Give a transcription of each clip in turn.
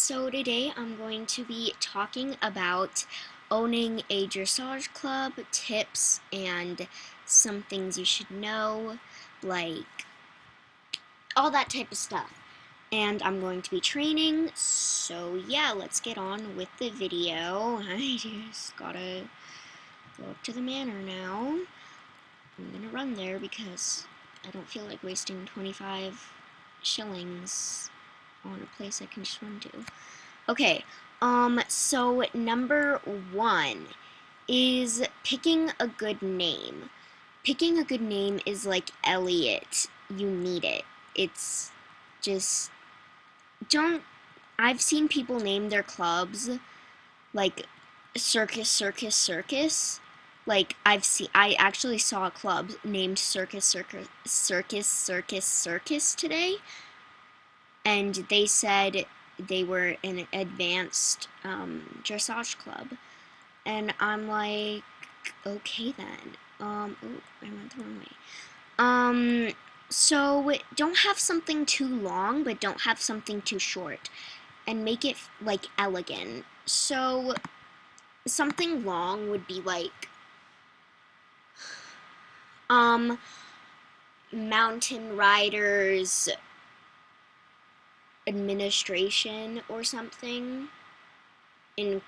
So today I'm going to be talking about owning a dressage club, tips, and some things you should know, like all that type of stuff. And I'm going to be training, so yeah, let's get on with the video. I just gotta go up to the manor now. I'm gonna run there because I don't feel like wasting 25 shillings on a place I can just run to. Okay, so number one is picking a good name. Picking a good name is like Elliot. You need it. It's just, don't, I've seen people name their clubs like Circus, Circus, Circus. Like, I actually saw a club named Circus, Circus, Circus, Circus, Circus today, and they said they were an advanced dressage club, and I'm like, okay then. Ooh, I went the wrong way. So don't have something too long, but don't have something too short, and make it like elegant. So something long would be like um mountain riders administration or something in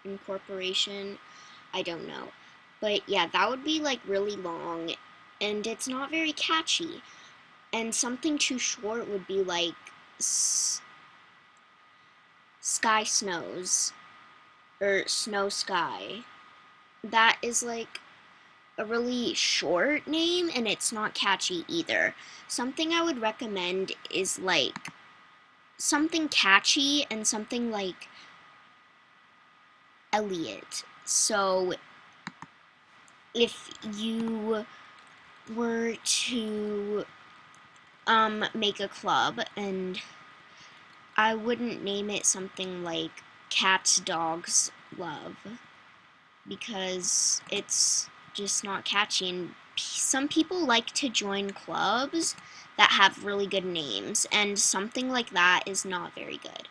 incorporation. I don't know. But yeah, that would be like really long and it's not very catchy. And something too short would be like Sky Snows or Snow Sky. That is like a really short name and it's not catchy either. Something I would recommend is like something catchy and something like Elliot. So if you were to make a club, and I wouldn't name it something like Cats Dogs Love because it's just not catchy, and some people like to join clubs that have really good names, and something like that is not very good.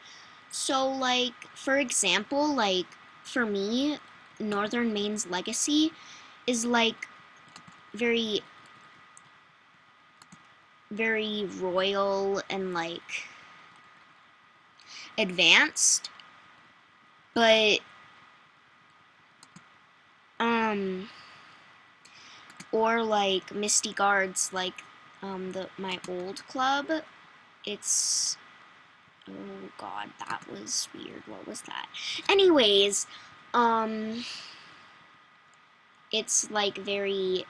So like, for example, like for me, Northern Maine's Legacy is like very very royal and like advanced, but um or like Misty Guards, like the my old club. It's, oh god, that was weird. What was that? Anyways, um it's like very,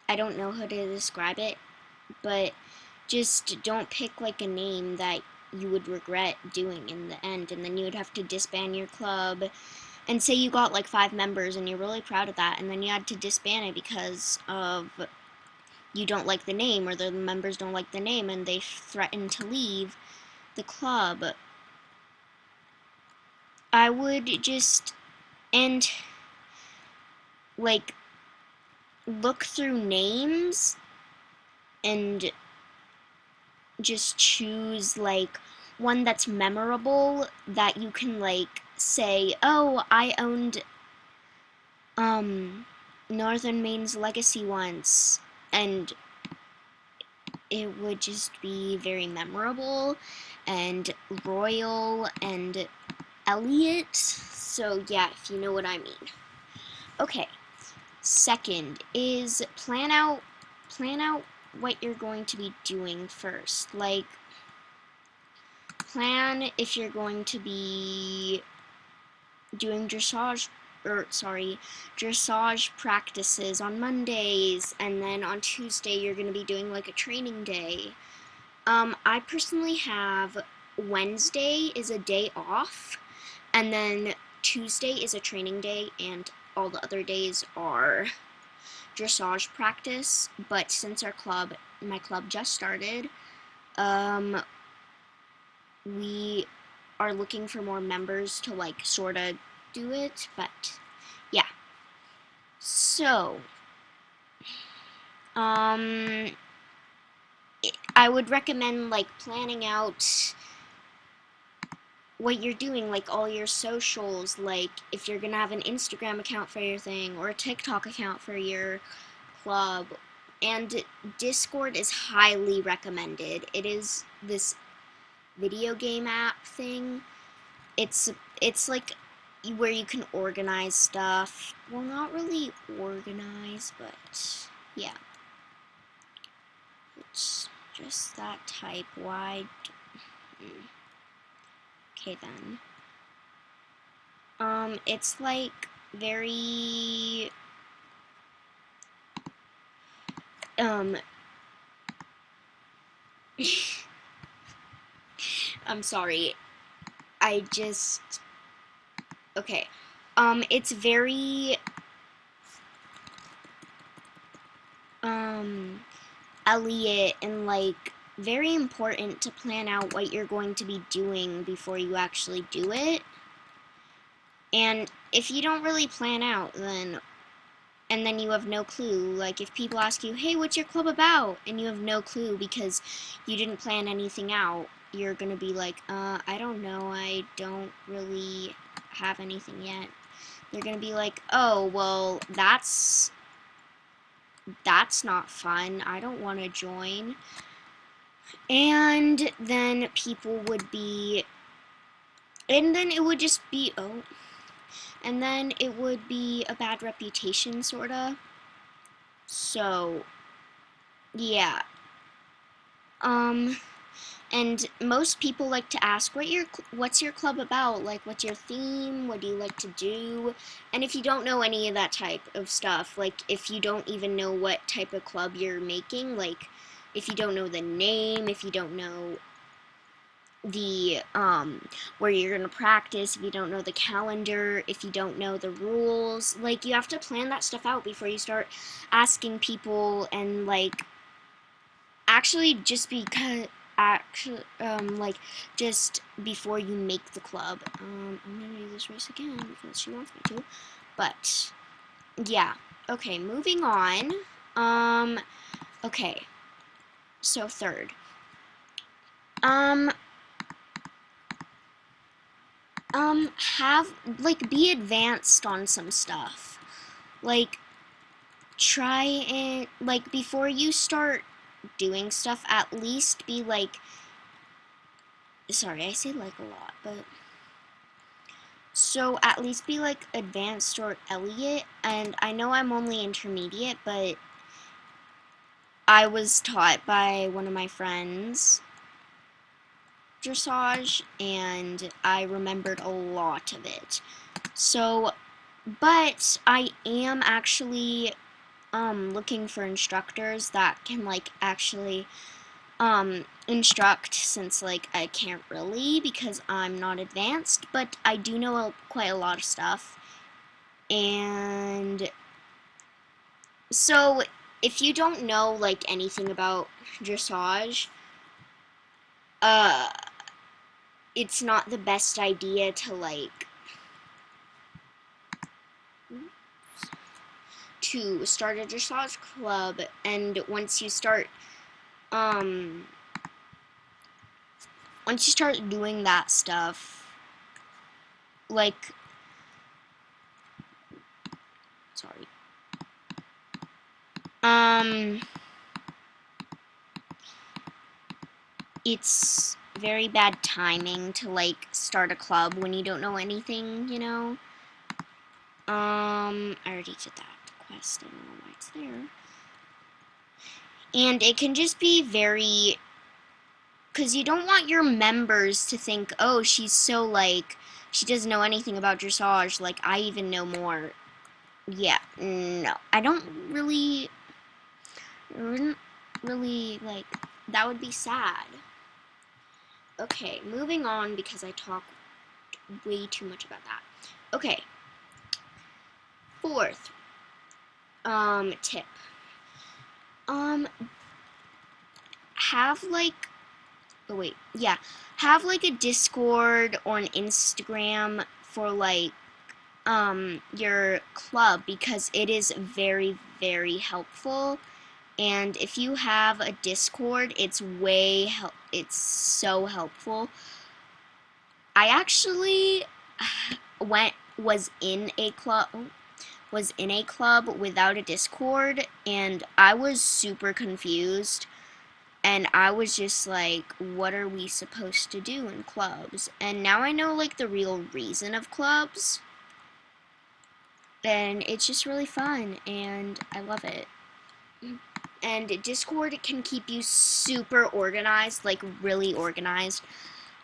I don't know how to describe it, but just don't pick like a name that you would regret doing in the end, and then you would have to disband your club. And say you got like 5 members and you're really proud of that, and then you had to disband it because of you don't like the name, or the members don't like the name and they threaten to leave the club. I would just, and like, look through names and just choose like one that's memorable that you can like say, oh, I owned Northern Maine's Legacy once, and it would just be very memorable and royal and Elliot. So yeah, if you know what I mean. Okay. Second is plan out what you're going to be doing first. Like, plan if you're going to be doing dressage practices on Mondays, and then on Tuesday you're going to be doing like a training day. I personally have Wednesday is a day off, and then Tuesday is a training day, and all the other days are dressage practice. But since my club just started, we are looking for more members to like sort of do it, but yeah. So, I would recommend like planning out what you're doing, like all your socials, like if you're gonna have an Instagram account for your thing or a TikTok account for your club. And Discord is highly recommended. It is this video game app thing. It's like where you can organize stuff. Well, not really organize, but yeah. It's just that type. Why? Okay then. It's like very um I'm sorry. I just okay. It's very um Elliot and like very important to plan out what you're going to be doing before you actually do it. And if you don't really plan out, then and then you have no clue, like if people ask you, "Hey, what's your club about?" and you have no clue because you didn't plan anything out, you're going to be like, I don't know. I don't really have anything yet." They're going to be like, "Oh, well, that's not fun. I don't want to join." And then people would be and then it would just be and then it would be a bad reputation sorta. So, yeah. Um and most people like to ask what's your club about? Like what's your theme? What do you like to do? And if you don't know any of that type of stuff, like if you don't even know what type of club you're making, like if you don't know the name, if you don't know the where you're going to practice, if you don't know the calendar, if you don't know the rules, like you have to plan that stuff out before you start asking people. And like actually just because actually like just before you make the club, I'm gonna do this race again because she wants me to, but yeah. Okay, moving on. Okay, so third, um have like be advanced on some stuff. Like try and like before you start doing stuff, at least be like, sorry, I say like a lot, but so at least be like advanced or Elliot. And I know I'm only intermediate, but I was taught by one of my friends dressage and I remembered a lot of it. So, but I am actually looking for instructors that can like actually instruct, since like I can't really because I'm not advanced, but I do know quite a lot of stuff. And so if you don't know like anything about dressage, uh it's not the best idea to like to start a dressage club. And um once you start doing that stuff, like sorry, um it's very bad timing to like start a club when you don't know anything, you know. I already did that quest. I don't know why it's there. And it can just be very, because you don't want your members to think, "Oh, she's so like she doesn't know anything about dressage, like I even know more." Yeah, no, I don't really, wouldn't really like, that would be sad. Okay, moving on because I talk way too much about that. Okay, fourth tip. Um have like oh wait, yeah. Have like a Discord or an Instagram for like your club, because it is very, very helpful. And if you have a Discord, it's so helpful. I actually went was in a club without a Discord, and I was super confused, and I was just like, what are we supposed to do in clubs? And now I know like the real reason of clubs, and it's just really fun, and I love it. And Discord can keep you super organized, like really organized.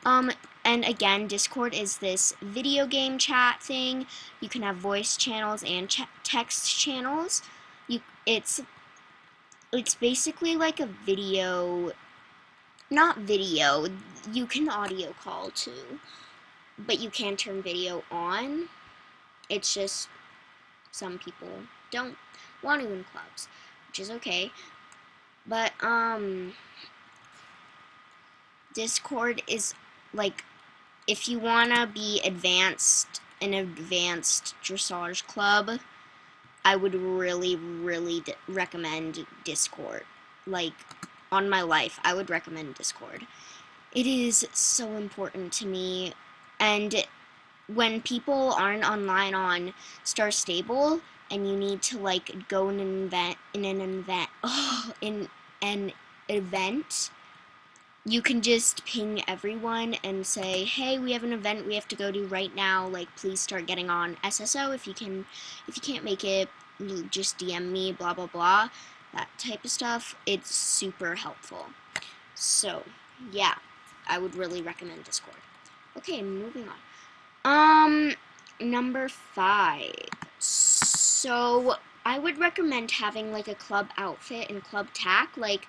Um, and again, Discord is this video game chat thing. You can have voice channels and text channels. You, it's basically like a video, not video. You can audio call too, but you can turn video on. It's just some people don't want to in clubs, which is okay. But Discord is like, if you wanna be an advanced dressage club, I would really, really recommend Discord. Like, on my life, I would recommend Discord. It is so important to me, and when people aren't online on Star Stable, and you need to like go in in an event, you can just ping everyone and say, hey, we have an event we have to go to right now, like please start getting on SSO. If you can't make it, just DM me, blah blah blah, that type of stuff. It's super helpful. So yeah, I would really recommend Discord. Okay, moving on. Number 5. So I would recommend having like a club outfit and club tack. Like,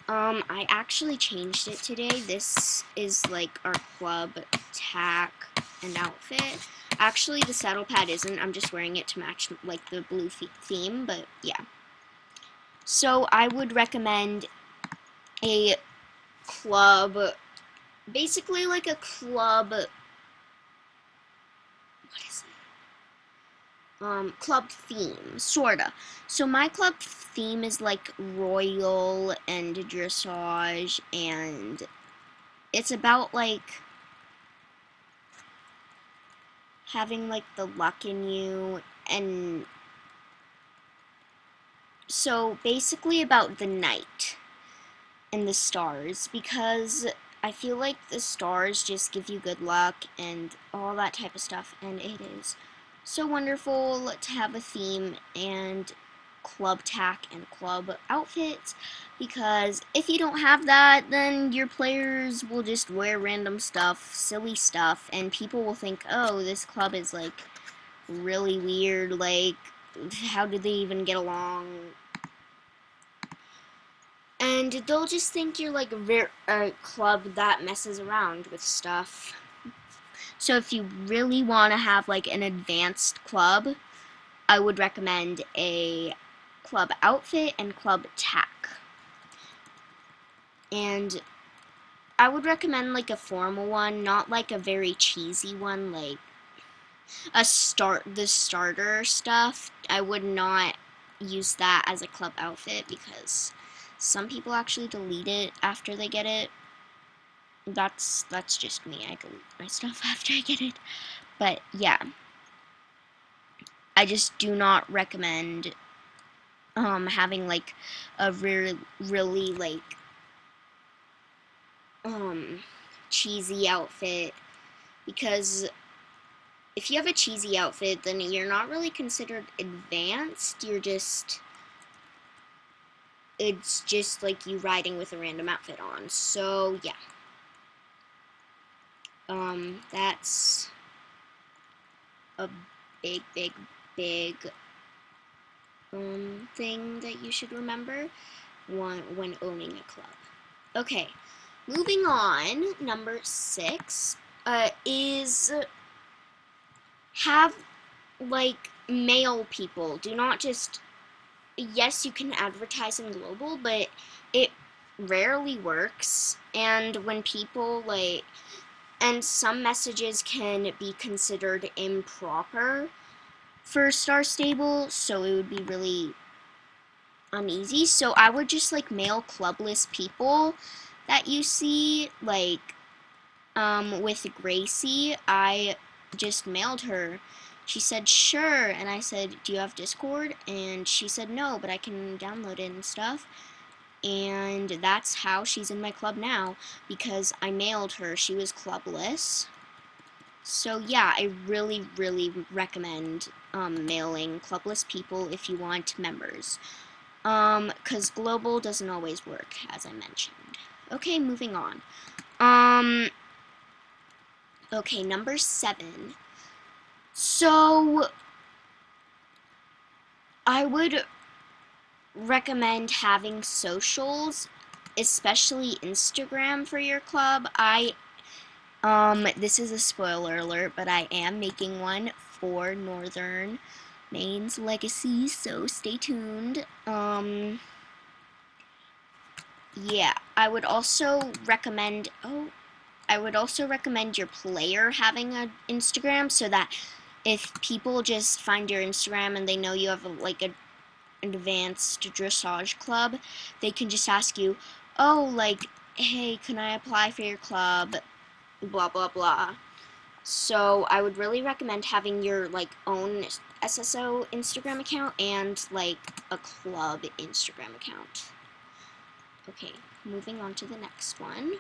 I actually changed it today. This is like our club tack and outfit. Actually, the saddle pad isn't. I'm just wearing it to match like the blue theme, but yeah. So I would recommend a club, basically like a club, what is it? Club theme, sorta. So my club theme is like royal and dressage, and it's about like having like the luck in you, and so basically about the night and the stars, because I feel like the stars just give you good luck and all that type of stuff, and it is so wonderful to have a theme and club tack and club outfits, because if you don't have that, then your players will just wear random stuff, silly stuff, and people will think, oh, this club is like really weird, like how did they even get along? And they'll just think you're like a club that messes around with stuff. So if you really want to have like an advanced club, I would recommend a club outfit and club tack. And I would recommend like a formal one, not like a very cheesy one, like the starter stuff. I would not use that as a club outfit because some people actually delete it after they get it. That's just me. I delete my stuff after I get it. But yeah, I just do not recommend having like a really like cheesy outfit, because if you have a cheesy outfit, then you're not really considered advanced. It's just like you riding with a random outfit on. So yeah, that's a big thing that you should remember when owning a club. Okay, moving on. Number 6 is have like male people. Do not just, yes, you can advertise in global, but it rarely works. And when people like, and some messages can be considered improper for Star Stable, so it would be really uneasy. So I would just like mail clubless people that you see, like With Gracie, I just mailed her. She said, sure. And I said, do you have Discord? And she said, no, but I can download it and stuff. And that's how she's in my club now, because I mailed her. She was clubless. So yeah, I really, really recommend mailing clubless people if you want members. Because global doesn't always work, as I mentioned. Okay, moving on. Okay, number 7. So, I would recommend having socials, especially Instagram for your club. This is a spoiler alert, but I am making one for Northern Maine's Legacy, so stay tuned. Yeah, I would also recommend your player having an Instagram so that if people just find your Instagram and they know you have an advanced dressage club, they can just ask you, oh, like, hey, can I apply for your club? Blah, blah, blah. So I would really recommend having your, own SSO Instagram account and, a club Instagram account. Okay, moving on to the next one.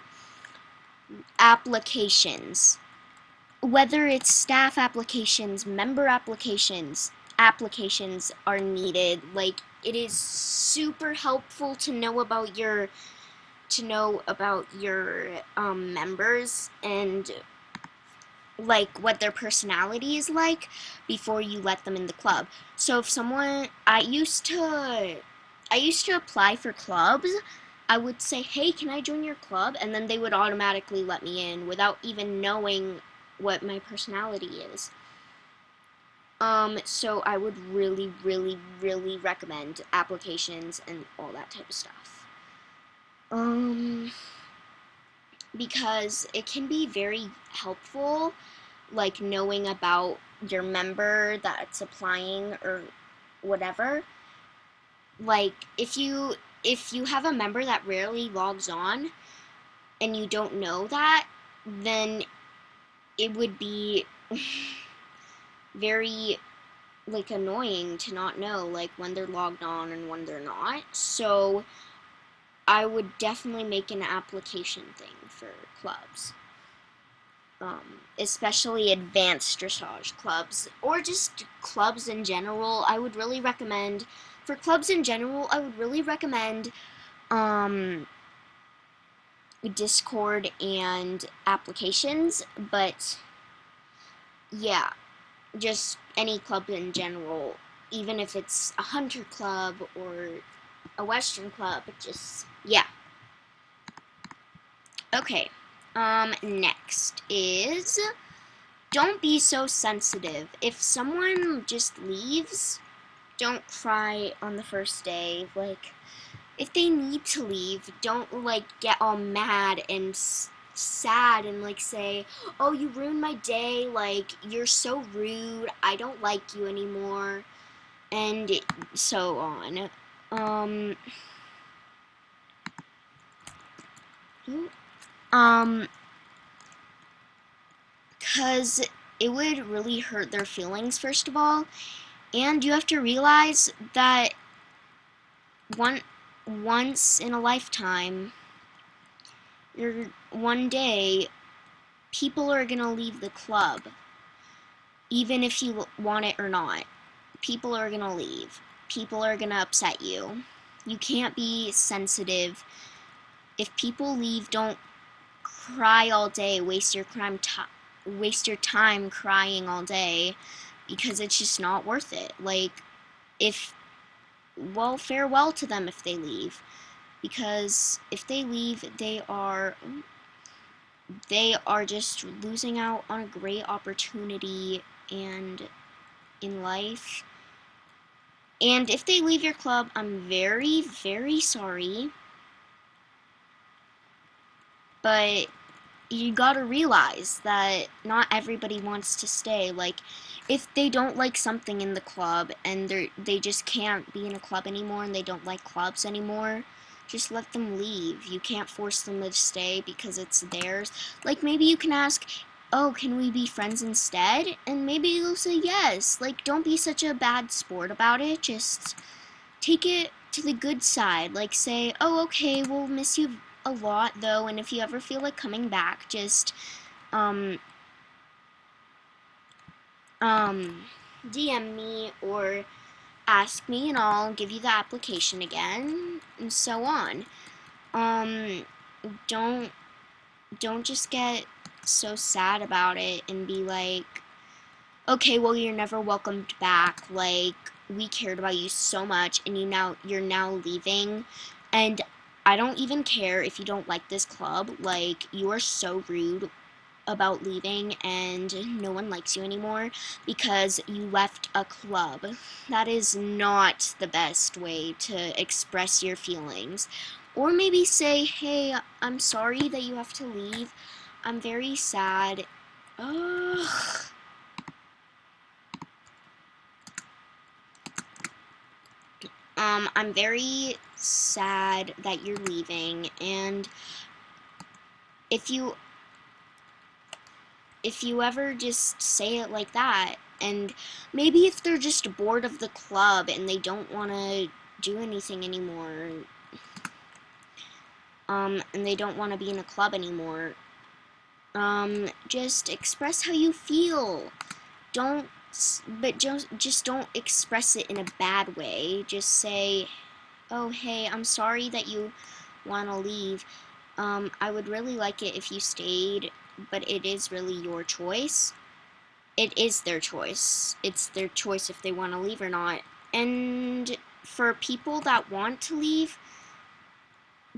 Applications. Whether it's staff applications, member applications, applications are needed. It is super helpful to know about your members and what their personality is like before you let them in the club. So if someone I used to apply for clubs. I would say, hey, can I join your club? And then they would automatically let me in without even knowing what my personality is. So I would really, really, really recommend applications and all that type of stuff. Because it can be very helpful, knowing about your member that's applying or whatever. If you have a member that rarely logs on and you don't know that, then it would be very annoying to not know when they're logged on and when they're not. So I would definitely make an application thing for clubs. Especially advanced dressage clubs or just clubs in general. For clubs in general, I would really recommend Discord and applications, but yeah, just any club in general, even if it's a hunter club or a western club, yeah. Okay, next is don't be so sensitive. If someone just leaves, don't cry on the first day. If they need to leave, don't get all mad and sad and say, oh, you ruined my day, you're so rude, I don't like you anymore, and so on. Um, because it would really hurt their feelings, first of all, and you have to realize that once in a lifetime, one day, people are gonna leave the club, even if you want it or not. People are gonna leave. People are gonna upset you. You can't be sensitive. If people leave, don't cry all day. Waste your time crying all day, because it's just not worth it. Farewell to them if they leave, because if they leave, they are just losing out on a great opportunity and in life. And if they leave your club, I'm very, very sorry. But you gotta realize that not everybody wants to stay. If they don't like something in the club and they just can't be in a club anymore and they don't like clubs anymore, just let them leave. You can't force them to stay because it's theirs. Like, maybe you can ask, oh, can we be friends instead? And maybe they'll say yes. Like, don't be such a bad sport about it. Just take it to the good side. Like, say, oh, okay, we'll miss you a lot, though, and if you ever feel like coming back, just, um, DM me or ask me and I'll give you the application again, and so on. Um, don't, don't just get so sad about it and be like, okay, well, you're never welcomed back. Like, we cared about you so much, and you're now leaving, and I don't even care if you don't like this club. Like, you are so rude about leaving, and no one likes you anymore because you left a club. That is not the best way to express your feelings. Or maybe say, hey, I'm sorry that you have to leave. I'm very sad. Ugh. I'm very sad that you're leaving, and if you ever just say it like that, and maybe if they're just bored of the club and they don't want to do anything anymore, and they don't want to be in a club anymore, just express how you feel. Don't, but just don't express it in a bad way. Just say, oh, hey, I'm sorry that you want to leave. I would really like it if you stayed, but it is really your choice. It is their choice. It's their choice if they want to leave or not. And for people that want to leave,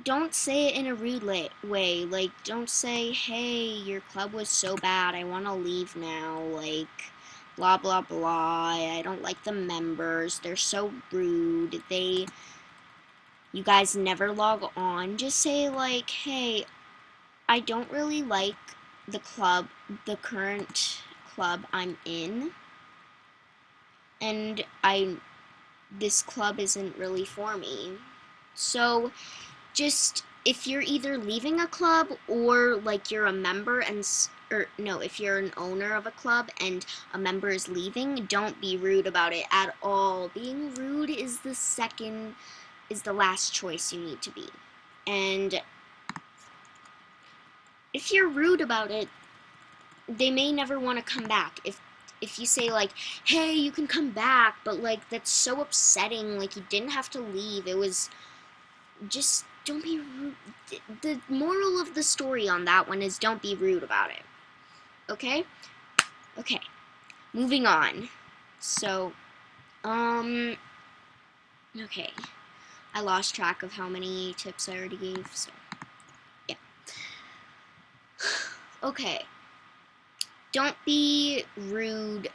don't say it in a rude way. Like, don't say, hey, your club was so bad, I want to leave now. Like, blah, blah, blah. I don't like the members. They're so rude. You guys never log on. Just say, like, hey, I don't really like the current club I'm in, and this club isn't really for me. So, just if you're either leaving a club or like you're a member or no, if you're an owner of a club and a member is leaving, don't be rude about it at all. Being rude is the last choice you need to be. And if you're rude about it, they may never want to come back. If you say like, hey, you can come back, but like that's so upsetting, like you didn't have to leave. It was just don't be rude. The moral of the story on that one is don't be rude about it. Okay? Okay. Moving on. So, okay. I lost track of how many tips I already gave, so yeah. Okay. Don't be rude.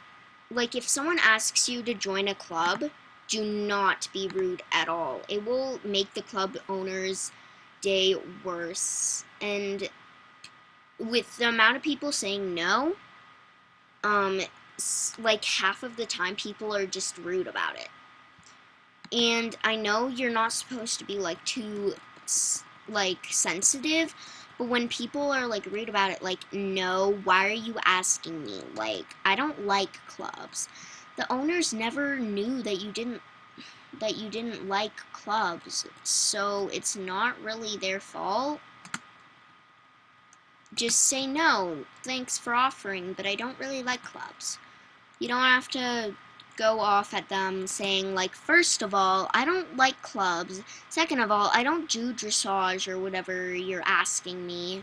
Like, if someone asks you to join a club, do not be rude at all. It will make the club owner's day worse. And with the amount of people saying no, like half of the time people are just rude about it. And I know you're not supposed to be like too like sensitive, but when people are like rude about it, like, no, why are you asking me? Like, I don't like clubs. The owners never knew that you didn't like clubs, so it's not really their fault. Just say no, thanks for offering, but I don't really like clubs. You don't have to go off at them saying, like, first of all, I don't like clubs. Second of all, I don't do dressage or whatever you're asking me.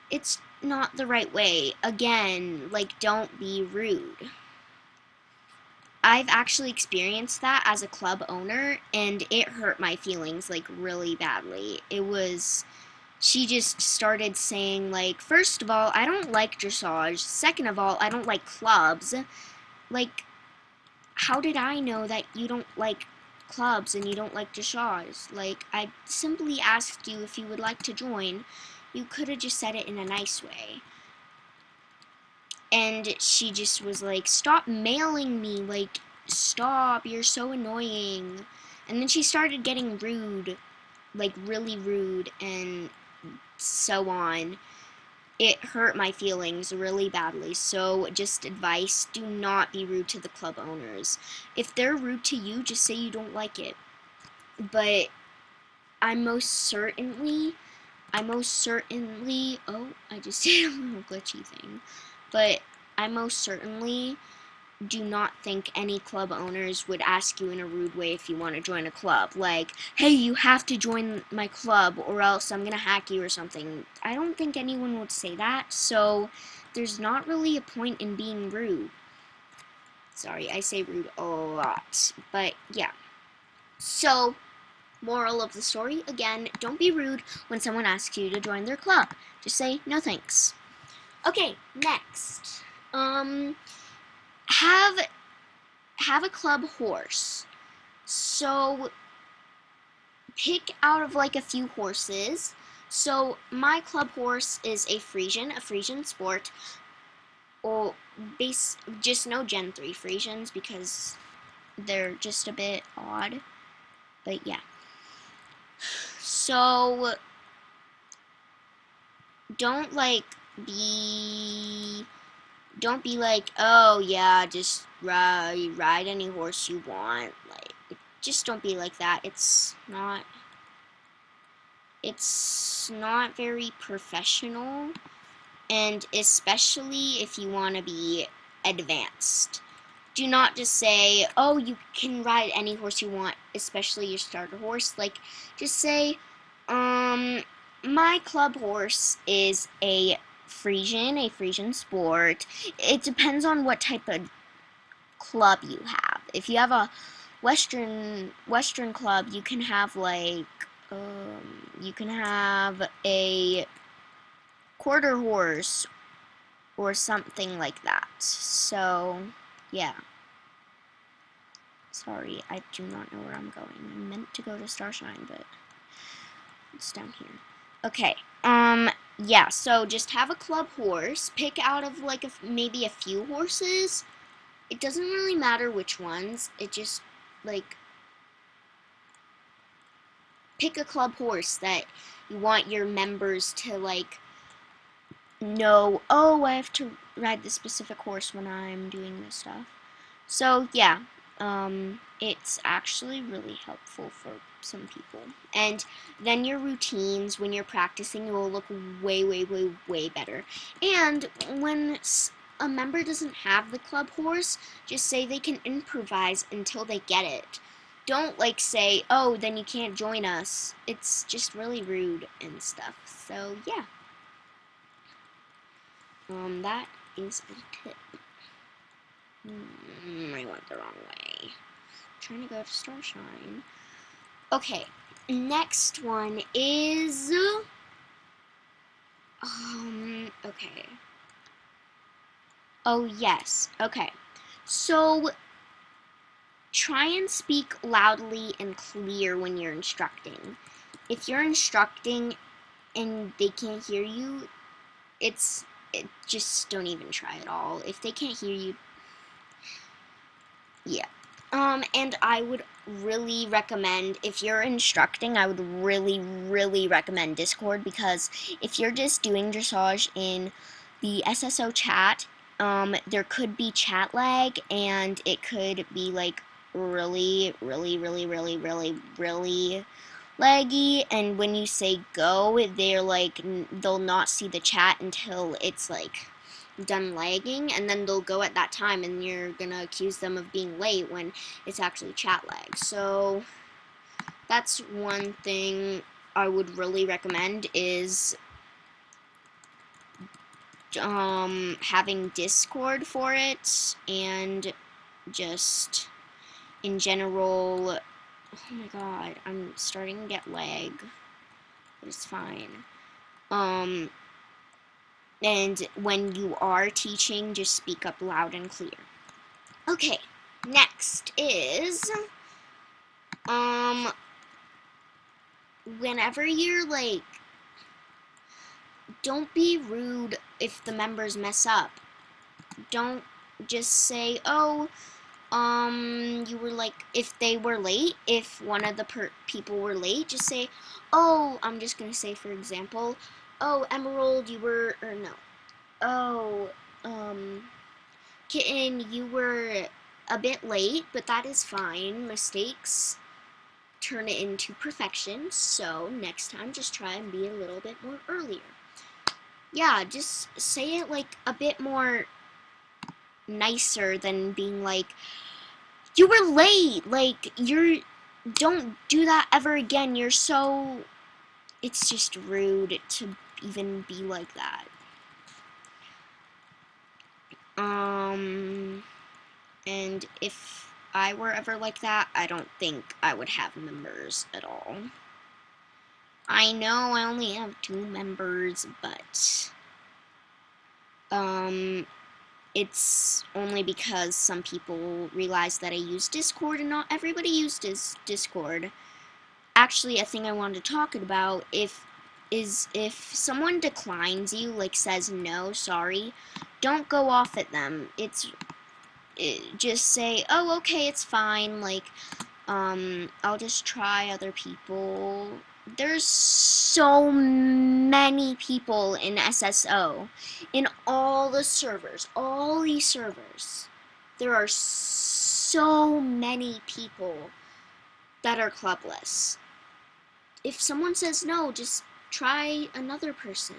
It's not the right way. Again, like, don't be rude. I've actually experienced that as a club owner, and it hurt my feelings, like, really badly. She just started saying, like, first of all, I don't like dressage. Second of all, I don't like clubs. Like, how did I know that you don't like clubs and you don't like dressage? Like, I simply asked you if you would like to join. You could have just said it in a nice way. And she just was like, stop mailing me. Like, stop. You're so annoying. And then she started getting rude like really rude and so on. It hurt my feelings really badly. So just advice, do not be rude to the club owners. If they're rude to you, just say you don't like it. But I most certainly, oh, I just did a little glitchy thing. But I most certainly do not think any club owners would ask you in a rude way if you want to join a club. Like, hey, you have to join my club or else I'm gonna hack you or something. I don't think anyone would say that, so there's not really a point in being rude. Sorry, I say rude a lot, but yeah. So, moral of the story, again, don't be rude when someone asks you to join their club. Just say, no thanks. Okay, next. Have a club horse. So pick out of like a few horses. So my club horse is a Frisian sport. Or just no Gen 3 Frisians because they're just a bit odd. But yeah. So don't be don't be like, oh yeah, just ride any horse you want. Like, just don't be like that. It's not very professional, and especially if you want to be advanced. Do not just say, oh, you can ride any horse you want, especially your starter horse. Like, just say, my club horse is a Frisian sport. It depends on what type of club you have. If you have a Western club, you can have like you can have a quarter horse or something like that. So, yeah. Sorry, I do not know where I'm going. I meant to go to Starshine, but it's down here. Okay. Yeah, so just have a club horse. Pick out of like maybe a few horses. It doesn't really matter which ones. It just like pick a club horse that you want your members to like know, oh, I have to ride this specific horse when I'm doing this stuff. So yeah, it's actually really helpful for some people. And then your routines when you're practicing will look way, way, way, way better. And when a member doesn't have the club horse, just say they can improvise until they get it. Don't like say, oh, then you can't join us. It's just really rude and stuff. So yeah, that is a tip. I went the wrong way. Trying to go to Starshine. Okay, next one is okay. Oh yes. Okay. So try and speak loudly and clear when you're instructing. If you're instructing and they can't hear you, just don't even try at all. If they can't hear you, yeah. And I would really recommend, if you're instructing, I would really, really recommend Discord, because if you're just doing dressage in the SSO chat, there could be chat lag, and it could be, like, really, really, really, really, really, really laggy, and when you say go, they're, like, they'll not see the chat until it's, like, done lagging, and then they'll go at that time, and you're gonna accuse them of being late when it's actually chat lag. So that's one thing I would really recommend, is having Discord for it, and just in general. Oh my god, I'm starting to get lag, but it's fine. And when you are teaching, just speak up loud and clear. Okay, next is, whenever you're, like, don't be rude if the members mess up. Don't just say, oh, you were like, if they were late, if one of the people were late, just say, oh, I'm just gonna say, for example, oh, Emerald, you were, or no, oh, Kitten, you were a bit late, but that is fine. Mistakes turn it into perfection, so next time just try and be a little bit more earlier. Yeah, just say it like a bit more nicer than being like, you were late, like, don't do that ever again, you're so, it's just rude to even be like that. And if I were ever like that, I don't think I would have members at all. I know I only have 2 members, but it's only because some people realize that I use Discord and not everybody uses Discord. Actually, a thing I wanted to talk about is if someone declines you, like says no, sorry, don't go off at them. Just say, oh, okay, it's fine, like, I'll just try other people. There's so many people in SSO, in all the servers, all these servers. There are so many people that are clubless. If someone says no, just try another person.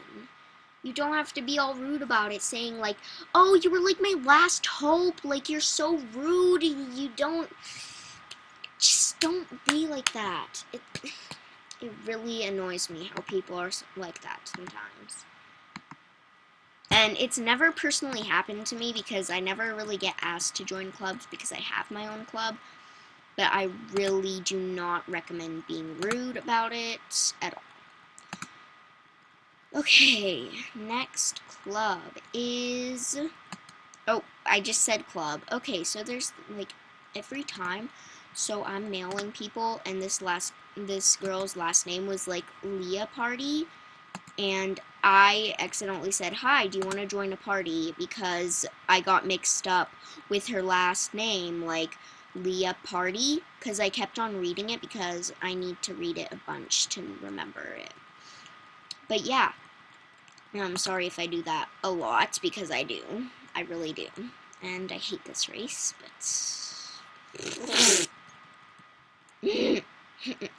You don't have to be all rude about it, saying like, oh, you were like my last hope, like you're so rude, you don't, just don't be like that. It really annoys me how people are like that sometimes. And it's never personally happened to me because I never really get asked to join clubs because I have my own club. But I really do not recommend being rude about it at all. Okay, next club is... Oh, I just said club. Okay, so there's like every time. So I'm mailing people, and this girl's last name was like Leah Party, and I accidentally said, hi, do you want to join a party? Because I got mixed up with her last name, like Leah Party, because I kept on reading it because I need to read it a bunch to remember it. But yeah, I'm sorry if I do that a lot, because I do. I really do. And I hate this race, but...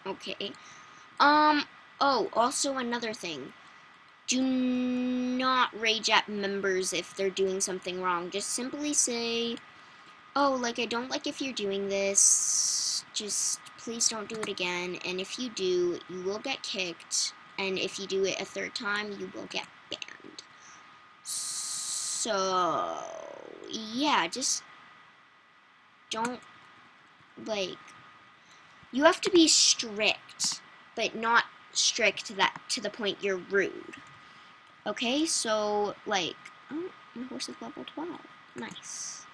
okay. Oh, also another thing. Do not rage at members if they're doing something wrong. Just simply say, oh, like, I don't like if you're doing this. Just please don't do it again. And if you do, you will get kicked. And if you do it a 3rd time, you will get banned. So, yeah, just don't, like, you have to be strict, but not strict that to the point you're rude. Okay, so, like, oh, my horse is level 12. Nice.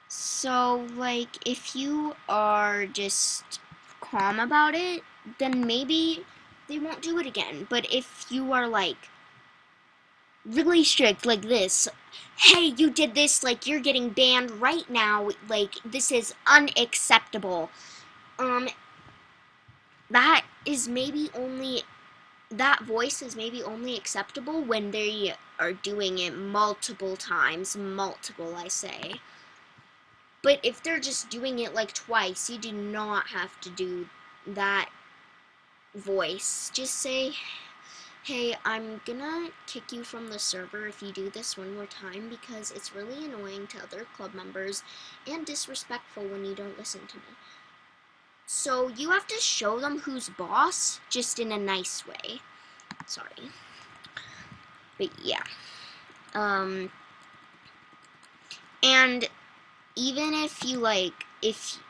So, like, if you are just calm about it, then maybe they won't do it again. But if you are, like, really strict, like this, hey, you did this, like, you're getting banned right now, like, this is unacceptable, that is maybe only... that voice is maybe only acceptable when they are doing it multiple times. Multiple, I say. But if they're just doing it like twice, you do not have to do that voice. Just say, hey, I'm gonna kick you from the server if you do this one more time because it's really annoying to other club members and disrespectful when you don't listen to me. So you have to show them who's boss, just in a nice way. Sorry. But yeah. And even if you like, if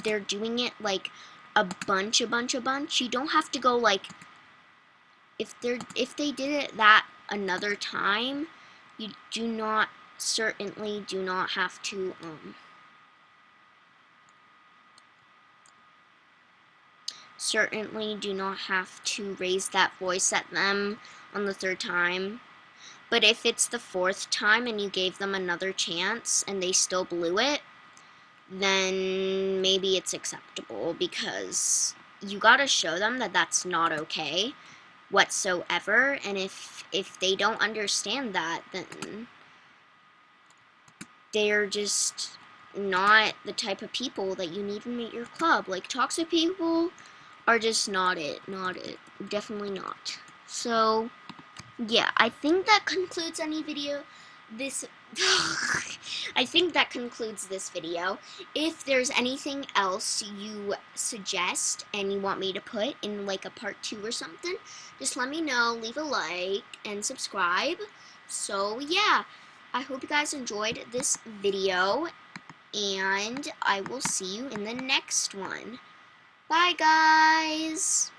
they're doing it like a bunch, you don't have to go like, if they did it that another time, you do not, certainly do not have to, certainly do not have to raise that voice at them on the 3rd time. But if it's the 4th time and you gave them another chance and they still blew it, then maybe it's acceptable, because you gotta show them that that's not okay whatsoever. And if they don't understand that, then they're just not the type of people that you need in your club. Like, toxic people are just not it, definitely not. So yeah, I think that concludes this I think that concludes this video. If there's anything else you suggest and you want me to put in like a part 2 or something, just let me know, leave a like and subscribe. So yeah, I hope you guys enjoyed this video, and I will see you in the next one. Bye guys!